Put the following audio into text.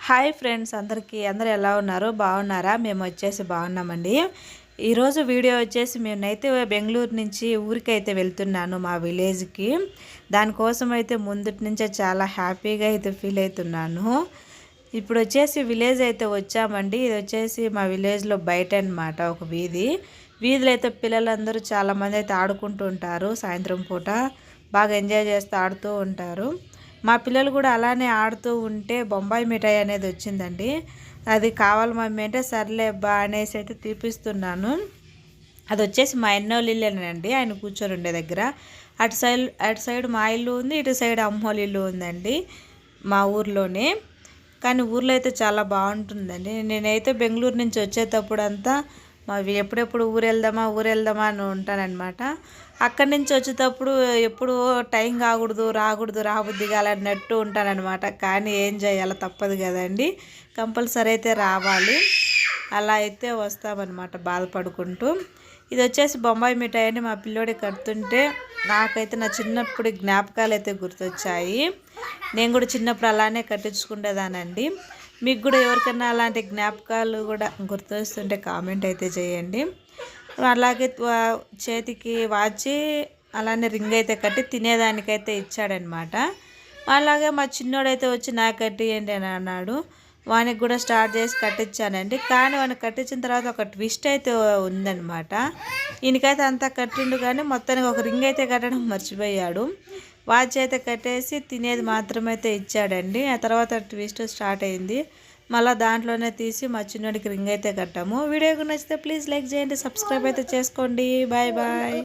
Hi friends, అందరూ ఎలా ఉన్నారు? బాగున్నారా? మేము వచ్చేసి బాగున్నామండి. ఈరోజు వీడియో వచ్చేసి నేనైతే బెంగళూరు నుంచి ఊరికైతే వెళ్తున్నాను, మా విలేజ్కి. దానికోసం అయితే ముందుటి నుంచే చాలా హ్యాపీగా అయితే ఫీల్ అవుతున్నాను. ఇప్పుడు వచ్చేసి విలేజ్ అయితే వచ్చామండి. ఇది వచ్చేసి మా విలేజ్లో బయట అనమాట, ఒక వీధిలో అయితే పిల్లలందరూ చాలామంది అయితే ఆడుకుంటూ ఉంటారు. సాయంత్రం పూట బాగా ఎంజాయ్ చేస్తూ ఆడుతూ ఉంటారు. మా పిల్లలు కూడా అలానే ఆడుతూ ఉంటే బొంబాయి మిఠాయి అనేది వచ్చిందండి. అది కావాలి మమ్మీ అంటే సర్లే బా అనేసి అయితే తీపిస్తున్నాను. అది వచ్చేసి మా ఎన్నోళ్ళ ఇల్లేనండి, ఆయన కూర్చొని ఉండే దగ్గర. అటు సైడ్ మా ఇల్లు ఉంది, ఇటు సైడ్ అమ్మోళ్ళ ఇల్లు ఉందండి మా ఊర్లోనే. కానీ ఊర్లో అయితే చాలా బాగుంటుందండి. నేనైతే బెంగళూరు నుంచి వచ్చేటప్పుడు అంతా ఎప్పుడెప్పుడు ఊరెళ్దామా అని ఉంటానన్నమాట. అక్కడి నుంచి వచ్చేటప్పుడు ఎప్పుడు టైం రాకూడదు రాబుద్ది కాలన్నట్టు ఉంటానన్నమాట. కానీ ఏం చేయాలి, తప్పదు కదండి, కంపల్సరీ అయితే రావాలి. అలా అయితే వస్తామన్నమాట బాధపడుకుంటూ. ఇది వచ్చేసి బొంబాయి మిఠాయి అని మా పిల్లోడి కడుతుంటే నాకైతే నా చిన్నప్పుడు జ్ఞాపకాలు అయితే గుర్తొచ్చాయి. నేను కూడా చిన్నప్పుడు అలానే కట్టించుకునేదానండి. మీకు కూడా ఎవరికైనా అలాంటి జ్ఞాపకాలు కూడా గుర్తొస్తుంటే కామెంట్ అయితే చేయండి. అలాగే చేతికి వాచి అలానే రింగ్ అయితే కట్టి తినేదానికైతే ఇచ్చాడనమాట. అలాగే మా చిన్నోడైతే వచ్చి నాకు కట్టియండి అని అన్నాడు. వానికి కూడా స్టార్ట్ చేసి కట్టించానండి. కానీ వానికి కట్టించిన తర్వాత ఒక ట్విస్ట్ అయితే ఉందన్నమాట. ఈయనకైతే అంతా కట్టిండు, కానీ మొత్తానికి ఒక రింగ్ అయితే కట్టడం మర్చిపోయాడు. వాచ్ అయితే కట్టేసి తినేది మాత్రమైతే ఇచ్చాడండి. ఆ తర్వాత ట్విస్ట్ స్టార్ట్ అయింది. మళ్ళీ దాంట్లోనే తీసి మా చిన్నోడికి రింగ్ అయితే కట్టాము. వీడియోకి నచ్చితే ప్లీజ్ లైక్ చేయండి, సబ్స్క్రైబ్ అయితే చేసుకోండి. Bye bye.